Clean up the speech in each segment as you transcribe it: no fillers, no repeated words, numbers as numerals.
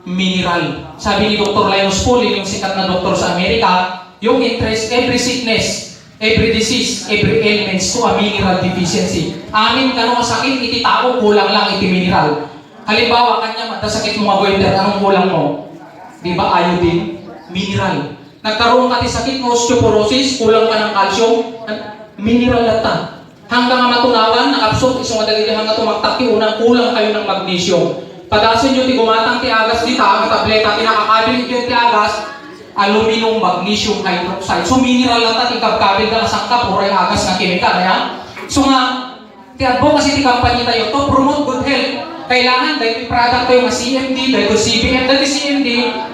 mineral. Sabi ni Dr. Linus Pauling, yung sikat na doktor sa Amerika, yung interest, every sickness, every disease, every ailments to a mineral deficiency. Amin ka nung sakit, iti tao, kulang lang iti mineral. Halimbawa, kanya matasakit mo magoiter, anong kulang mo? Di ba iodine? Mineral. Nagkaroon ka ti sakit mo osteoporosis, kulang ka ng calcium, mineral lata. Hanggang matunawan, nakapsok, isang madali hanggang tumaktak unang kulang kayo ng magnesium. Padasin nyo ti gumatang ti agas dita, ang tableta, tinakakabil yung ti agas, aluminum, magnesium, hydroxide. So mineral lata, tikab-kabil na sangkap, oray agas na kimikal. So nga, ti advocacy ti company tayo to promote good health. Kailangan dahil product tayo nga CMD, dahil CBM, dahil CMD,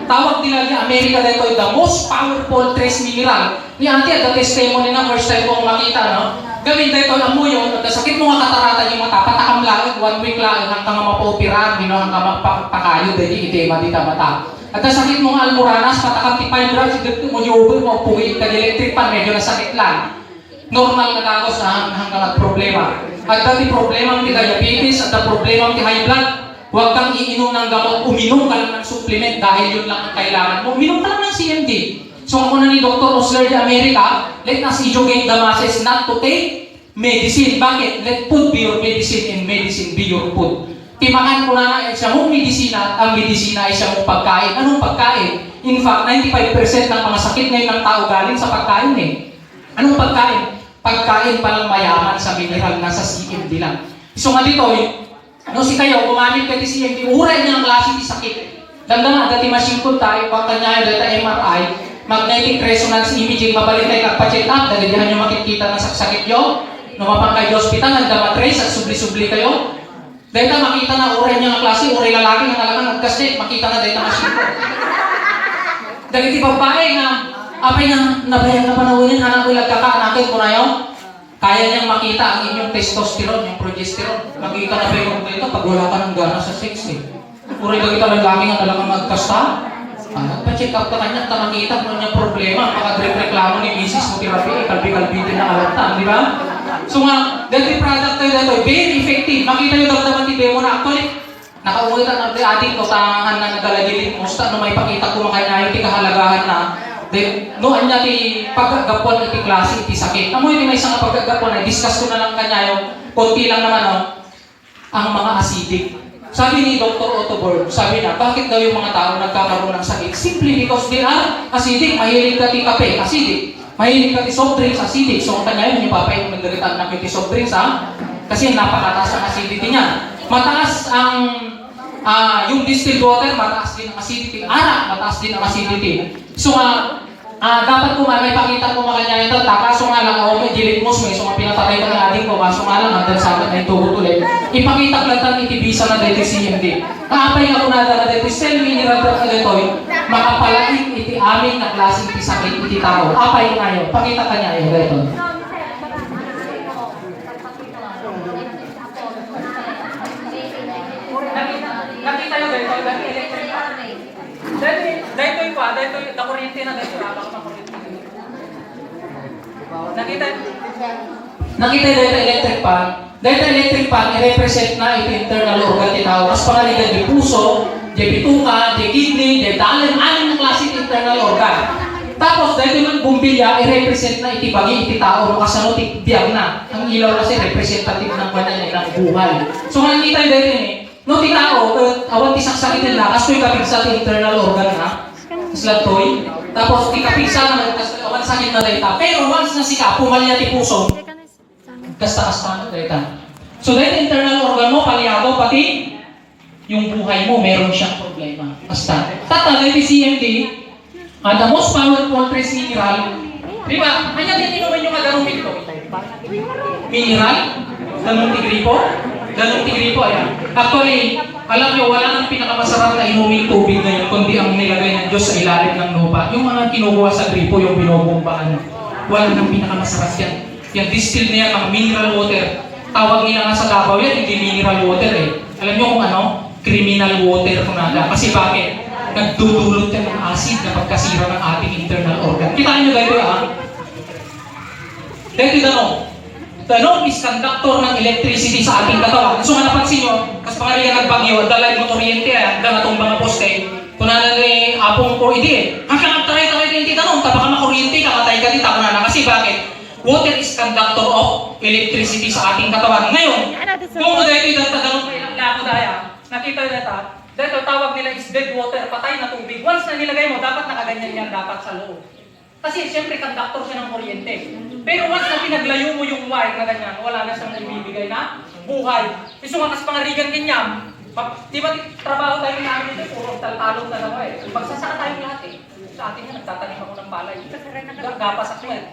tawag nila ni Amerika dahil the most powerful trace mineral. Ni ante at the testimony na first time kong makita, no? Gawin dahil ito, mo yun, at sakit mo nga katarata yung mata, patakam lang, 1 week lang, hanggang mapaoperahan, hanggang mapakayo, dahil itema dita mata. At sakit mo nga almoranas, patakam ti 5 drugs, dito mo diubo mo, puwi ka electric pan, medyo nasakit lang. Normal na kagos na hanggang at problema. At dati problema ang diabetes, at the problema ang high blood, huwag kang iinom ng gamot, uminom ka lang ng supplement dahil yun lang ang kailangan mo. Uminom ka lang ng CMD. So ako na ni Dr. Osler de America, let us educate the masses not to take medicine. Bakit? Let food be your medicine and medicine be your food. Timakan ko na siya mong medisina at ang medisina ay siya mong pagkain. Anong pagkain? In fact, 95% ng mga sakit ngayon ng tao galing sa pagkain eh. Anong pagkain? Pagkain palang mayaman sa mineral, nasa CMD lang. So nga dito, si kayo, gumamit ka di CMD, uray niya ang klase di sakit. Damdama, dati machine ko tayo, pagkanya data MRI, magnetic resonance imaging, mabalik tayo kagpa-check up, dahil diyan nyo makikita ng sakit nyo, numapang kayo hospital, nagdamatrace at subli-subli kayo. Dahil makita na uray niya ang klase, uray lalaki ng alakan, nagkasnet, makita na dahil machine ko. Dahil di babae na, apay na nabayan na panawinin, anak ko ilagkakaanakin ko na yun. Kaya niyang makita ang inyong testosterone, yung progesterone. Makita na ba yung dito pag wala ka ng gana sa sex eh. Puri ka kita lalaki nga talagang magkasta. Nagpa-check up ka kanya, makita kung ano yung problema. Makadreklamo ni Mrs. mo therapy, kalbi-kalbitin na alata, di ba? So nga, dahil product tayo dito, very effective. Makita nyo daw naman ti demo na actually, nakauwi na ng ating ko, tangan na nagdalagilin mo, no may pakita ko makaya yung kahalagahan na no, anya ti pagkagapon iti klase iti sakit. Amo iti may isang pagkagapon ay discuss ko na lang kanya yung konti lang naman ang mga acidic. Sabi ni Dr. Otto Borg, sabi na, bakit daw yung mga tao nagkakaroon ng sakit? Simply because they are acidic. Mahilig ka ti kape, acidic. Mahilig ka ti soft drinks, acidic. So ang kanya yun, yung papay yung nagdalitan ng ti soft drinks, ha? Kasi napakataas ang acidity niya. Mataas ang yung distilled water, mataas din ang acidity. Arak, mataas din ang acidity. So dapat ko may pakita ko makanya ito, kaso nga lang, may diligmos mo, so pinatatay ko ng ating ko, kaso nga lang, hanggang sa akin ay tugot ulit. Ipakita ko lang ang itibisa na dito CMD. Kaapay nga ko na dito, cell mineral drug na dito, makapalain iti aming na klaseng sakit iti tao. Apay nga yun, pakita ka niya yun dito. Nakita nyo dito, electric fan. Dito yung pa, dito yung kuryente na dito, habang makuryente. Nakita dito electric fan. Dito electric fan, i-represent na ito internal organ tinaw. Mas pangaligan di puso, di bituka, di kidney, di dalen, anim na klase internal organ. Tapos dito yung bumbilya, i-represent na itibagi, iti tao, kasano tibiyag na. Ang ilaw kasi representative ng kanya ng buhay. So nakikita yung dito eh. No, ti tao, awan ti saksakitin na, kastoy kapig sa internal organ na, isla toy. Tapos ti kapig sa naman, awan sakit na data. Pero once na sika, pumalya ti puso, kasta-kasta na data. So dahil internal organ mo, paliado, pati yung buhay mo, meron siyang problema. Basta. Tata, dahil ti CMD, the most powerful trace mineral, di ba? Kanya din inumin yung agarong ito. Mineral, ganun ti gripo, ganun ti gripo, ayan. Actually, alam nyo, wala nang pinakamasarap na inuming tubig ngayon, kundi ang nilagay ng Diyos sa ilalim ng lupa. Yung mga kinukuha sa gripo, yung binobombaan. Wala nang pinakamasarap yan. Yung distill niya, mga mineral water. Tawag nila nga sa Davao yan, hindi mineral water eh. Alam nyo kung ano? Criminal water kung nada. Kasi bakit? Nagdudulot yan ng acid na pagkasira ng ating internal organ. Kita nyo dito dito tanong. Tanong is conductor ng electricity sa ating katawan. So nga napansin nyo, kasi pangaligan nagbagyo, dala yung kuryente, hanggang atong mga poste, Apong ko, hindi. Hanggang taray-taray din tita nung, baka makuryente ka, matay ka dita, na kasi bakit? Water is conductor of electricity sa ating katawan. Ngayon, kung dahil ito tagalog may ilang lako daya, nakita nyo dito, dito tawag nila is dead water, patay na tubig. Once na nilagay mo, dapat nakaganyan yan dapat sa loob. Kasi siyempre conductor siya ng kuryente. Pero once na pinaglayo mo yung wire na ganyan, wala na siyang ibibigay na buhay. Isumakas pangarigan ganyan, di ba trabaho tayo namin dito, puro talong na naman eh. Magsasaka tayong lahat eh. Sa atin nga, nagtatanim ako ng palay. Gapas ako eh.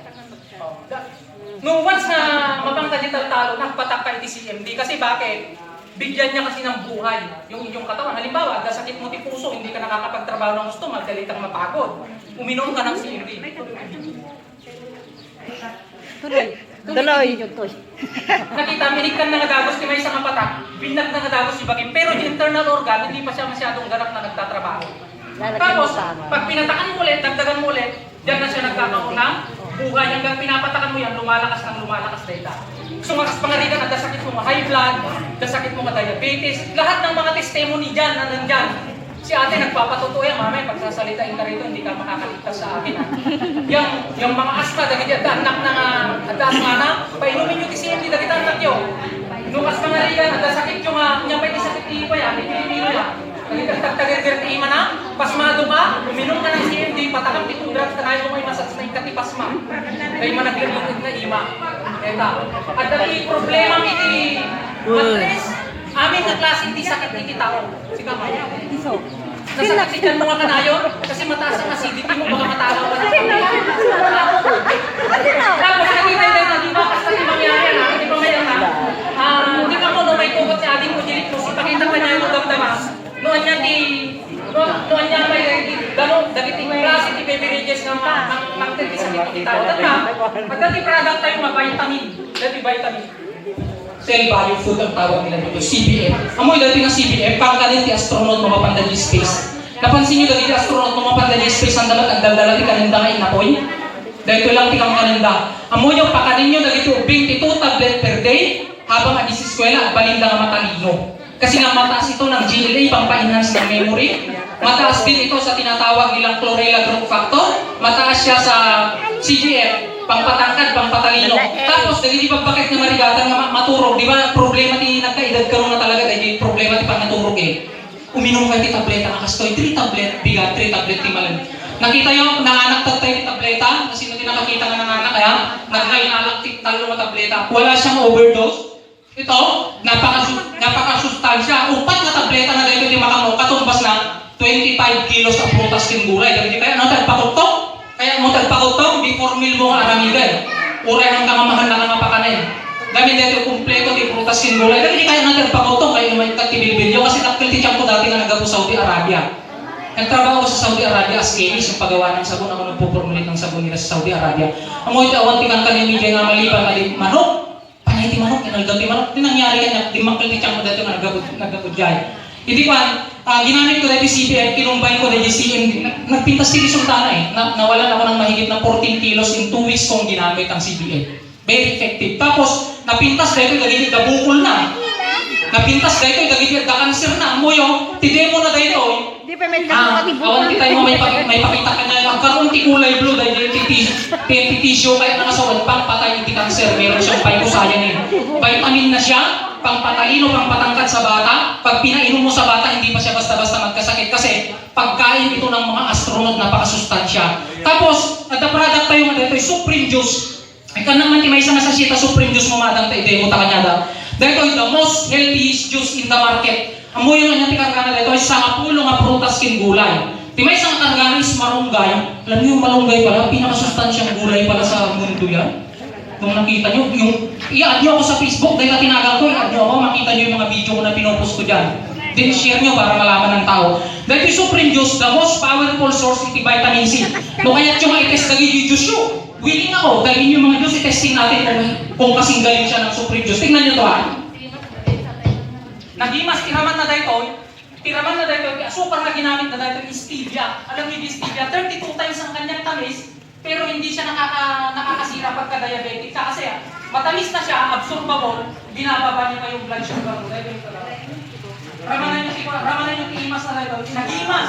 No, once na mabangka dito talo, nagpatak ka CMD. Kasi bakit? Bigyan niya kasi ng buhay yung inyong katawan. Halimbawa, sakit mo ti puso, hindi ka nakakapagtrabaho ng gusto, madali kang mapagod. Uminom ka ng CMD. Tuloy. Nakita, minikkan na nagagos ni may isang patak, binag na nagagos si Bagim. Pero yung internal organ, hindi pa siya masyadong ganap na nagtatrabaho. Tapos, pag pinatakan mo ulit, dagdagan mo ulit, diyan na siya nagkakaroon ng buhay. Hanggang pinapatakan mo yan, lumalakas ng lumalakas data. Sumakas pangarigan, nagkasakit mo high blood, nagkasakit mo diabetes, lahat ng mga testimony dyan na nandyan. Si ate nagpapatotoo yan, mamaya pagsasalitain ka rito, hindi ka makakaligtas sa akin. Yung mga asma, dahil yan, anak na nga na, painumin nyo TCMD, dahil anak nyo. Nung as pangarigan, nagkasakit yung niya pa sakit ni Ipa yan, ni Pilipino yan. Nagtagtagirgir ti ima na, pasmado ka, uminom ka ng CMD, patakang pitong drugs na kayo may masats na ikati pasma. Kaya managlamigod na ima. Eta. At dali problema iti matres, amin na klase iti sakit iti tao. Sige mo. Nasakit iti mga kanayon, kasi mataas ang acidity mo, baka matalaw ka na. Tapos nakita yun na, di ba kasi iti mangyari na, iti pamayan na. Di ba mo, no, may tugot si ating kujilit mo, ipakita pa niya yung damdamas. Noon niya may dagit yung klase ti beverages ng magtiti sa kita. Pagdati product tayo vitamin. Dati vitamin. Cell value food ang tawag nila dito, CBF. Amoy dati ng CBF, pangkanin ti astronaut mapapanda di space. Napansin nyo dati ti astronaut mapapanda di space ang dapat ang daldala ti kanenda nga inapoy. Dahil ito lang ti kang kanenda. Amoy yung pakanin nyo dati 22 tablet per day habang agis eskwela at balinda nga matalino. Kasi nga mataas ito ng GLA, pampa-enhance ng memory. Mataas din ito sa tinatawag nilang chlorella growth factor. Mataas siya sa CGF, pampatangkad, pampatalino. Tapos, di ba bakit na marigatan nga maturog? Di ba problema ti nagkaedad ka na talaga, dahil problema ti pag naturog eh. Uminom kayo ti tableta, nakastoy 3 tablet, bigat 3 tablet ti malan. Nakita yung nanganak tayo ti tableta, kasi hindi nakakita nga nanganak, kaya nagkainalak ti talo na tableta. Wala siyang overdose. Ito, napakasustansya. Upat na tableta na dito di makamo, katumbas na 25 kilos ang prutas ng gulay. Dahil kaya ano tagpakutong? Kaya mo tagpakutong, before meal mo nga aramigay. Uray ang kamamahan na namapakanay. Dahil dito kumpleto di prutas ng gulay. Dahil kaya natin tagpakutong, kaya naman tagtibilbilyo. Kasi nakilitiyang ko dati na nagapo Saudi Arabia. Nagtrabaho ko sa Saudi Arabia as chemist, yung paggawa ng sabon. Ako nagpupormulit ng sabon nila sa Saudi Arabia. Ang mga awan tikan kanimigay nga maliban na manok. Panay ti manok, kinalgal ti manok. Ito nangyari kanya, di makilitiyang ko dati nga nagabudjay. Hindi pa, ginamit ko dati CBF, kinumbine ko dati CMD. Nagpintas ti resulta na eh. Nawalan ako ng mahigit na 14 kilos in 2 weeks kong ginamit ang CBF. Very effective. Tapos, napintas dahil ko gagigit nabukol na. Napintas dahil ko gagigit na cancer na. Amoyo, tidemo na dahil ko. Di pa may kakatibok. Awan kita mo may pakita ka na. Ang karoon ti kulay blue dahil yung tissue kaya nakasawad pang patay ti cancer. Meron siyang phycoscian eh. Vitamin na siya. Pangpatalino, pangpatangkad sa bata. Pag pinainom mo sa bata, hindi pa siya basta-basta magkasakit. Kasi pagkain ito ng mga astronaut, napakasustansya. Tapos, at the product tayo nga dito, Supreme Juice. Ay ka naman, may isang masasita, Supreme Juice mo madang tayo ta kanyada. Dito, the most healthiest juice in the market. Amoy yung kanyang tikargana dito, sa pulo nga prutas kin gulay. May isang kargana is marunggay. Alam niyo yung malunggay pala, pinakasustansyang gulay pala sa mundo yan. Kung nakita nyo, i-add nyo ako sa Facebook dahil tinagal ko, i-add nyo ako, makita nyo yung mga video ko na pinupost ko dyan. Then share nyo para malaman ng tao. Dahil yung Supreme Juice, the most powerful source iti vitamin C. No kaya nyo i-test lagi yung juice nyo. Willing ako, dahil yung mga juice, i-testing natin kung kasing galing siya ng Supreme Juice. Tingnan nyo to ha. Nagimas, tiraman na dahil ito, asukar na ginamit na dahil ito, stevia. Alam nyo yung stevia, 32 times ang kanyang tamis, pero hindi siya nakakasira pagka-diabetic ka kasi matamis na siya, absorbable, binababa niya pa yung blood sugar mo. Ramanan yung imas na ito, nagimas!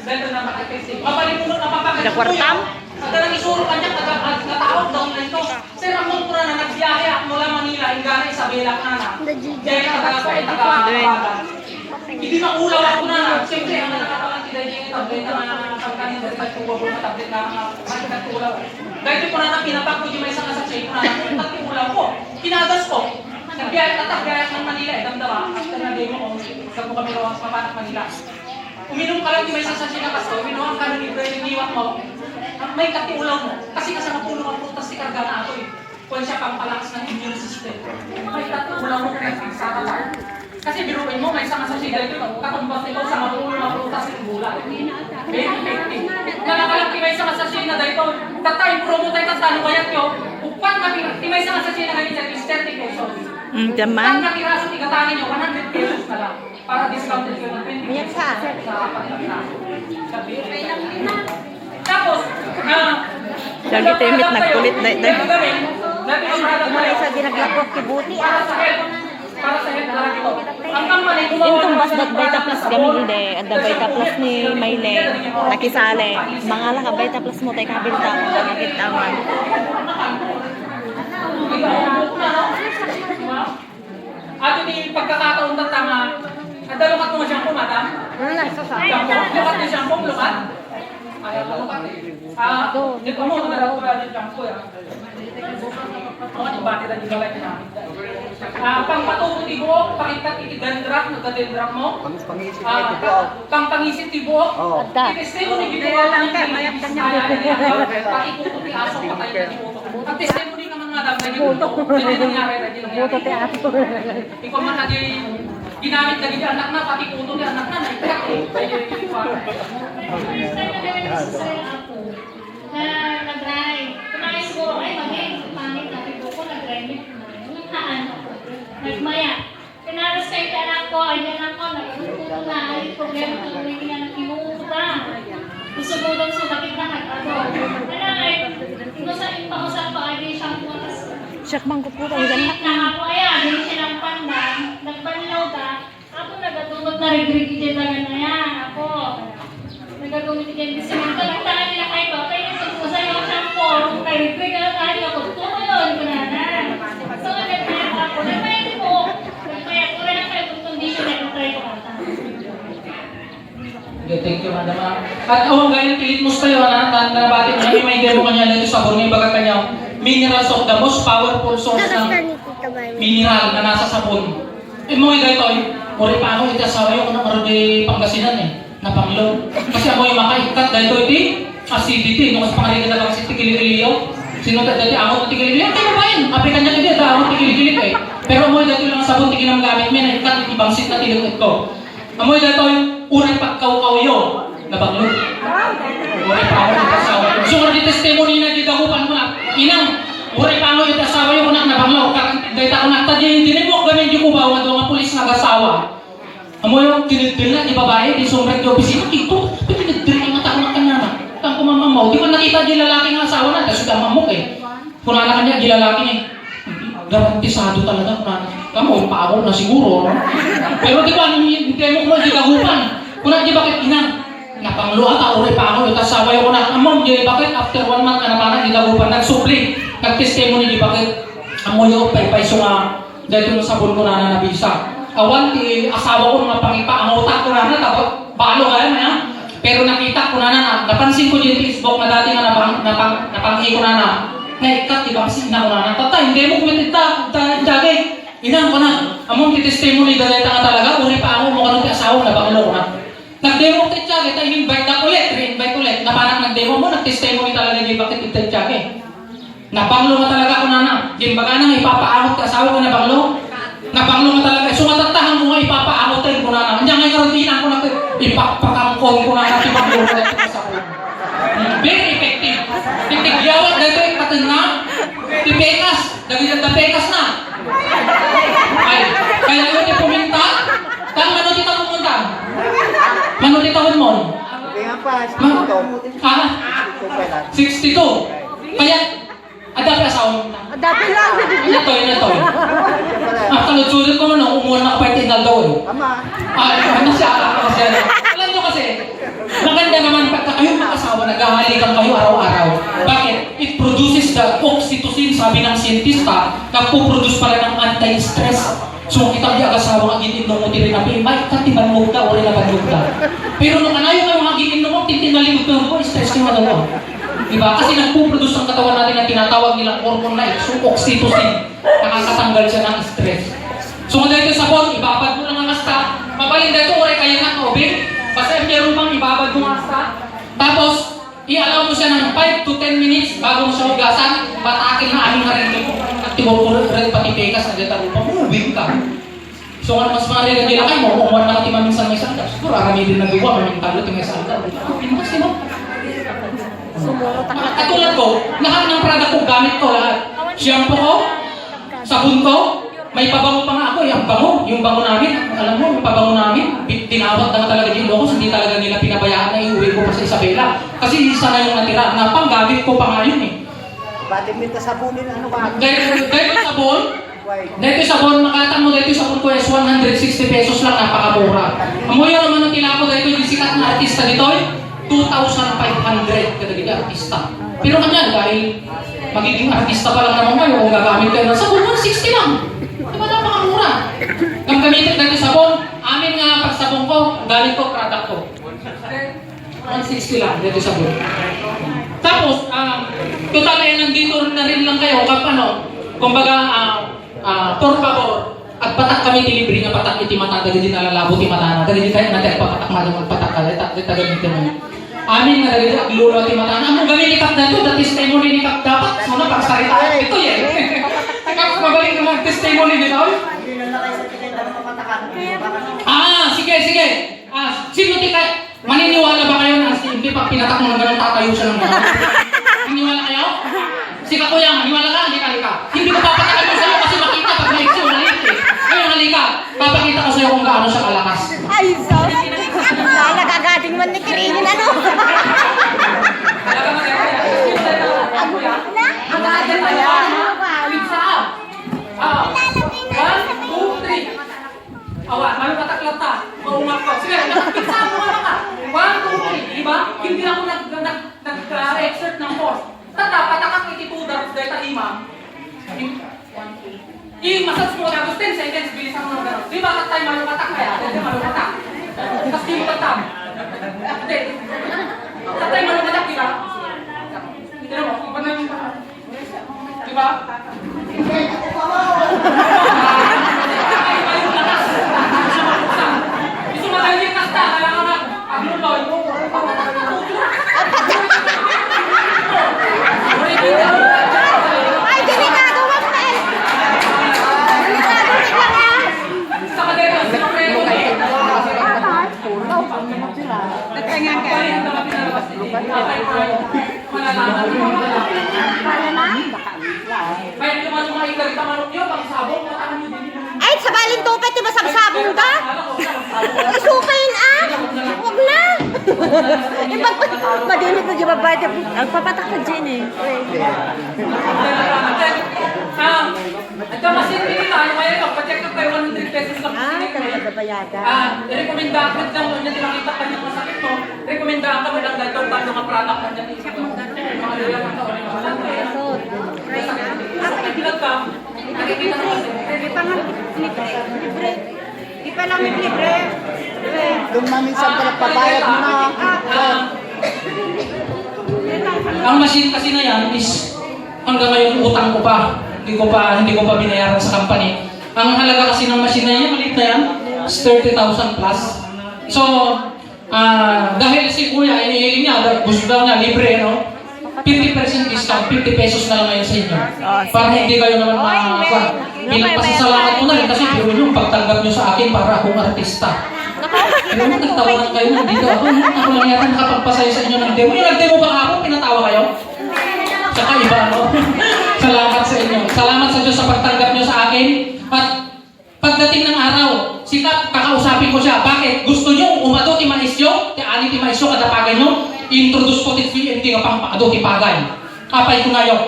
Dito na makikisi. Mapalimunan na papakit. Dakwartam? Kada nang isuro kanya, katawag daw nito. Sir, ako po na nagbiyahe ako mula Manila, Ingana, Isabela, Nana. Dahil taga-taga. Hindi maulaw ako na. Siyempre, ang nakakalang tidak yung tablet na pagkanin dahil pagkuha na tablet na nagkatulaw. Dahil po na pinapak ko yung may isang asasya ko na nagkatulaw ko. Pinagas ko. Nagbiyahe tatagbiyahe ng Manila eh. Damdama, after na demo ko, saan mo kami rawang sa Papanak, Manila. Uminom ka lang yung may isang asasya na kasto, uminom ka ng libre yung iwat mo. May katiulaw mo. Kasi nakapulong ang prutas si karga na ako eh. Kung siya pampalakas ng immune system. May katiulaw mo kaya sa katawan. Kasi biruin mo, may isang asasya dito, katumbas ito sa mapulong ang prutas ng bulan. Very effective. Nalakalaki may isang asasya na dito, tatay, promo tayo tatalo kaya nyo. Upat na may isang asasya na ganyan is 30 pesos. Jaman. Upat na piraso, tigatangin nyo, 100 pesos na lang. para discounted kayo ng 20%. Biyak sa. Tapos, Lagi timit, nagkulit na ito. Kumalay sa ginaglakok kibuti ah. Para sa health na ito. Ang company, Intong bas dat Vita Plus kami hindi. Ada Vita Plus ni Mayle. Nakisale. Mga lang ka Vita Plus mo tayo kabinta. Nakitawan. At ito yung pagkakataon na tama. Lukat mo shampoo, madam? Lukat mo shampoo, lukat? Ayaw ka lukat eh. Dito mo, nalato ka yung shampoo. Ang bati na yung galay namin. Pangpatubo ti buhok, pakitat itidandrak, nagka-dendrak mo. Pangpangisit ti buhok. Iteste mo ni ginawa lang kayo, mayap ka niya. Pakikuto ti aso, patay na ni buto. Ang testimony naman madam, naging buto. Hindi nangyari, naging nangyari. Buto ti ato. Ikaw man naging ginamit na gini anak na, pati puto ni anak na, naitak eh. Nag-drive. Kumain siguro ay maging pangit na pido ko, nag-drive yung haan. Nagmaya. Pinaras kayo kay anak ko, ay anak ko, nagtututo na, ay problema ko, hindi nga nakimuta. Gusto mo doon sa bakit na nag-ano. Kaya ay, pausap pa, ay siyang putas. Siyak bang kuputa. Ganyan Na ako ay, hindi siya ng pandan, nagpanlaw ka, ako nagatulog na regrig dyan na yan, ako. Nagagawin ko dyan disimento, nagtaan nila kay Papa, yung nagpusa yung shampoo, kay regrig, ano tayo ako, tuto yun, kunanan. So, nagpayat ako, nagpayat ko, nagpayat ko rin ang kayo kung condition na nag-try ko kata. Okay, thank you, madam. At gaya pilit mo kayo, nabati mo na may demo kanya dito sa Borneo, baga kanya, minerals of the most powerful source ng mineral na nasa sabon. Mo yung ito, uri pa ako, itasawa yung unang di Pangasinan eh, na Panglo. Kasi ako yung makaikat, dahil ito iti, acidity, nung mas pangaligan na lang si Tikili-Kiliyo. Sino dati ako ng Tikili-Kiliyo? Kaya ba yun? Api kanya hindi, dahil ako Tikili-Kiliyo eh. Pero mo yung dati lang sabon, tikinang gamit mo, naikat, ibang sit na tilungit ko. Amoy dito yung uray pagkaw-kaw yun, na Panglo. Uray pa ako yung asawa. So, di testimony na dito ako, paano na, inang, uray pa ako yung asawa yung unak na Panglo. Dahil ako nakita dyan, dinibok gamin yung kubawa doon, mga pulis nag-asawa. Amo yung tinidil na, di babae, di sumrek yung opisina, dito, tinidil yung mata ko na kanya na. Ang kumamamaw, di ba nakita di lalaki ng asawa na, dahil sudah mamok eh. Kunala kanya, di lalaki eh. Garantisado talaga, kunala. Kamu, paawol na siguro, no? Pero di ba, hindi mo di kahupan. Kunala, di bakit inang? Napanglo ata, uray pa ako, yung asawa yung unak. Amom, di bakit after 1 month na naman, di kahupan, nagsupli. Nag-testimony, di bakit? Amo yung pay-payso nga, dahil yung sabon ko na nabisa. Awan, asawa ko mga pangipa, ang utak ko na tapos balo kaya na. Pero nakita ko na napansin ko yung Facebook na dati nga napanghi ko na naikat, ibang sina ko na tatay, hindi mo kumitita, jagay. Inang ko na, among testimony dahil nga talaga, uri pa ako mo kanong asawa na banglo ko na. Nag-demo ko jagay, tayo invite na ulit, re-invite ulit. Na parang nag-demo mo, nag-testimony talaga yung bakit ito jagay. Napanglo nga talaga ko na. Yung baga nang ipapaakot ka asawa ko na banglo. Napanglo nga talaga. So matatahan mo nga ipapaakot tayo ko na. Andiyan nga karotina ko na ipapakangkong ko na natin banglo na ito sa ko. Very effective. Titigyawan na ito yung katin na. Tipekas. Dagilad na pekas na. Ay, kaya yun yung puminta. Tang mano tita pumunta. Mano tita ko mo. Kaya pa, 62. Kaya, adapi asawa mo na. Dati lang. Ito. Kalutsulot ko na umuwan na kapag tinagaw eh. Ama. Ano siya? Alam nyo kasi, maganda naman pagka kayong mag-asawa, naghahalikan kayo araw-araw. Bakit? It produces the oxytocin, sabi ng siyentista, nagpo-produce pala ng anti-stress. So, kita di asawa nga gitin nung rin na may katiban mo ka, wala na banog ka. Pero nung anayo kayo nga gitin nung tintinalimutan mo, stress kayo madalaw. Diba? Kasi nagpo-produce ang katawan natin na tinatawag nilang hormone na so oxytocin. Nakakatanggal siya ng stress. So kung dito sa sabon, ibabad mo lang ang asta. Mabalin dito, wala kaya na tubig. Basta meron pang ibabad mo ang asta. Tapos, i-allow mo siya ng 5 to 10 minutes bago mo siya hugasan. Batakin na aming narin mo. At tiwag rin pati pekas na dito pa. Moving ka. So kung mas mga rin kayo mo, kung wala nakatiman minsan may sanda. Siguro, arami din nagawa, may talo ito may sanda. Pinas, di ba? Katulad ko, lahat ng product ko, gamit ko lahat. Shampoo ko, sabon ko, May pabango pa nga ako, yung bango. Yung bango namin, alam mo, yung pabango namin, tinawag na talaga yung locos, hindi talaga nila pinabayaan na iuwi ko pa sa Isabela. Kasi isa na yung natira, na panggamit ko pa nga yun eh. Bakit may kasabunin ano ba? Dahil yung sabon, makatan mo dahil yung sabon ko is 160 pesos lang, napakamura. Amoy naman ang tilako dahil yung sikat na artista nito, 2,500 kada gila artista. Pero kanya, dahil magiging artista pa lang naman kayo, kung gagamit kayo ng sabon, 160 lang. Diba napakamura? Kung gamitin dahil yung sabon, amin nga pagsabon ko, galing ko, product ko. 160 lang dahil yung sabon. Tapos, total na yan, nandito na rin lang kayo, kapano, kumbaga, por favor, at patak kami dilibre nga patak iti mata, dagadi na lalabo ti mata na, dagadi tayo natin patak madang magpatak ka, dagadi gamitin mo. Amin nga dagadi at lulo ti mata na, among gawin ikap na ito, the testimony ikap dapat, muna pagsarita, ito yan. Magaling ka mag-testimony dito. Sige. Sino ti ka? Maniniwala ba kayo na hindi pa pinatak mo ng ganun tatayo siya ng gano'n? Maniniwala kayo? Sige kuya, maniwala ka, halika. Hindi ko papatakan mo sa'yo kasi makita pag may issue, maliit eh. Ngayon halika, papakita ko sa'yo kung gaano siya kalakas. Ay, sos. Nagagating man ni Kiringin, ano? Agatin mo yan. Pizza! 1, 2, 3. Awa, may pataklat ta. Maungat ko. Sige, pizza mo ka. 1, 2, 3. Diba? Hindi ako nag-exert ng force. Tata, patakak ititudar dahil imam. I-massage mo na. 10 seconds, bilisan mo ng gano'n. Di ba tatay malupatak kaya? Dahil malupatak. Tapos di mo tatam. Hindi. Tatay malupatak, di ba? Hindi mo, iba na yung di ba? Gusto magaling yung kasta, kailangan na pagluloy. Ay, delikado wag na eh. Delikado rin lang yan. Sa kadero, sinurero eh. Nagkanyan ka. Malalaman mo. Para na? Kaya naman yung mga ikarita manok nyo, pag sabong, matakan nyo din yung Ay, sa balin tupet, di ba sabsabong ka? Isukain ah! Huwag na! Madinig na di ba ba? Nagpapatak na dyan eh. Ito masin pinita, ano kaya ito? Pacheck up kayo 100 pesos lang. Ay, talaga bayaga. Rekomendaan ko lang kung hindi makita ka ng masakit mo. Rekomendaan ka mo lang dahil itong mga product na dyan. Mga lilang ang taon. Nakikilag ka. Nakikita mo kasi. Di pa nga libre. Di pa namin libre. Doon maminsan ka nagpabayad mo na. Ang machine kasi na yan is hanggang ngayon utang ko pa. Hindi ko pa binayaran sa company. Ang halaga kasi ng machine na yan, maliit na yan, is 30,000 plus. So, dahil si Kuya, inihiling niya, gusto daw niya, libre, no? 50% discount, 50 pesos na lang ngayon sa inyo. Para hindi kayo naman bilang pasasalamat ko na rin kasi biro yung pagtanggap nyo sa akin para akong artista. Pero nagtawanan kayo nandito ako. Ako lang yata nakapagpasaya sa inyo ng demo. Yung nag-demo ba ako, pinatawa kayo? Tsaka iba, no? Salamat sa inyo. Salamat sa Diyos sa pagtanggap nyo sa akin. At pagdating ng araw, sikap, kakausapin ko siya. Bakit? Gusto nyo umado ti maisyo? Ti ani ti maisyo kadapagan nyo? Introduce ko ti hindi nga pang paado ti pagay. Kapay ko ngayon.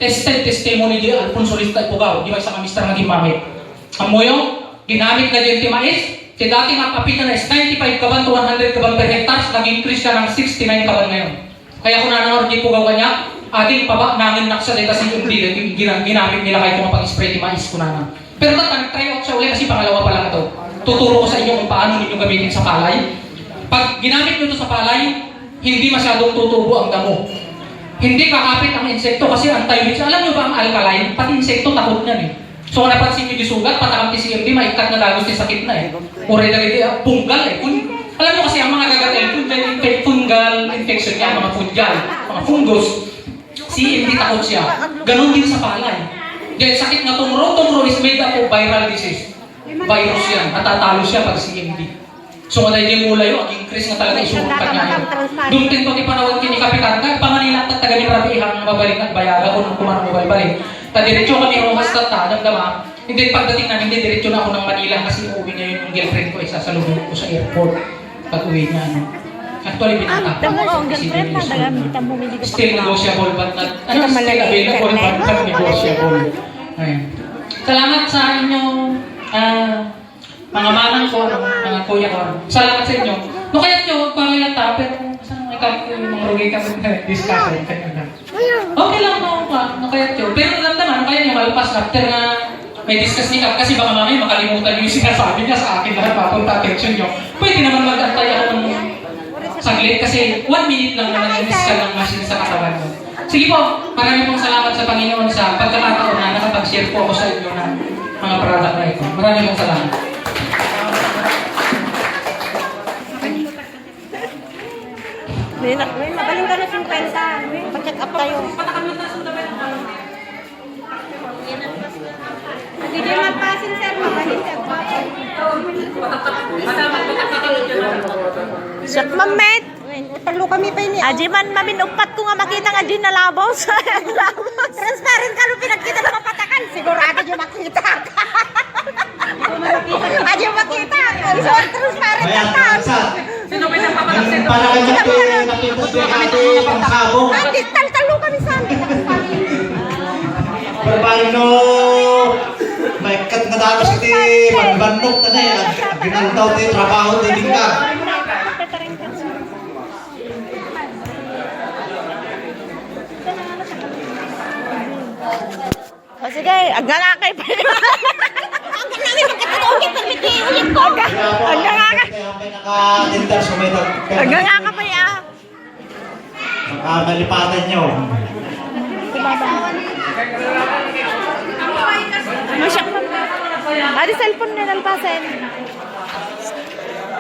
Tested testimony di Alfonso Lista Ipugaw. Di ba isang mister nga gimamit? Amoyo, ginamit na din ti mais. Si dati makapitan na is 95 kaban to 100 kaban per hectares. Nag-increase ka ng 69 kaban ngayon. Kaya kung nananor di Ipugaw kanya, ating paba nangin naksa dahil kasi hindi ginamit nila kahit kung mapag-spray ti mais ko na. Pero nag-try out siya ulit kasi pangalawa pa lang ito. Tuturo ko sa inyo kung paano ninyo gamitin sa palay. Pag ginamit nyo ito sa palay, hindi masyadong tutubo ang damo. Hindi kakapit ang insekto kasi anti-weeds. Alam nyo ba ang alkaline? Pati insekto takot niyan eh. So kung napansin nyo di sugat, patakang ti CMD, maikat na lagos ti sakit na eh. Uri na rin, punggal eh. Alam nyo kasi ang mga gagatel, fungal infection yan, mga fungal, mga fungus. CMD takot siya. Ganon din sa palay. Dahil sakit na tumro is made up of viral disease. Virus yan. Natatalo siya pag CMD. So kung hindi mula yun, ang-increase nga talaga isurungan niya yun. Dumtin ko ipanawag kini Kapitan ka, panganila at taga ni Rabi ihang mabalik at bayaga kung kumanang mabalik. Tadiretso kami rumas tata, nagdama, And then pagdating namin, diretso na ako ng Manila kasi uuwi ngayon yung girlfriend ko, isasalubong ko sa airport pag uwi niya. Ano. Actually, binata Damo ko ang girlfriend na dagamita mo hindi ko still negotiable but not, Kita still malagay available but internet. not negotiable. Ayun. Salamat sa inyong mga manang ko, mga kuya ko. Salamat sa inyo. No kaya nyo, pangayata, pero saan may mga rugay kami na discuss eh. Okay lang no kaya nyo. Pero naramdaman, kaya nyo malpas after na may discuss ni Kap kasi baka mamaya makalimutan nyo yung sinasabi niya sa akin lahat papunta attention nyo. Pwede naman mag-antay ako ng saglit kasi 1 minute lang naman yung scan ng machine sa katawan mo. Sige po, marami pong salamat sa Panginoon sa pagkakataon na nakapag-share po ako sa inyo ng mga product na ito. Marami pong salamat. May magaling ka na 50. Pa-check up tayo. Hindi din magpasin, sir. Magaling, sir. Shot mamet. Talo kami pa ini. Aji man mamin upat ko nga makita nga di nalabaw sa labas. Transparent ka nung pinagkita ng mapatakan. Sigurado yung makita ka. Adi yung makita. So, transparent Kaya, ka. Sino ba yung para kanya napitas yung ating pangsabong. Hindi, talo kami sa amin. Berbalik no, maikat na dapat si pagbanok na na yan. Ginantaw tayo trabaho din ka. O sige, aglalakay pa yun. Hanggang namin magkatulungin pag ulit ko. Aglalakay. May naka-tindar so may Aglalakay pa yan. malipatan nyo. Masyak mamet. Adi cellphone na nalpasan.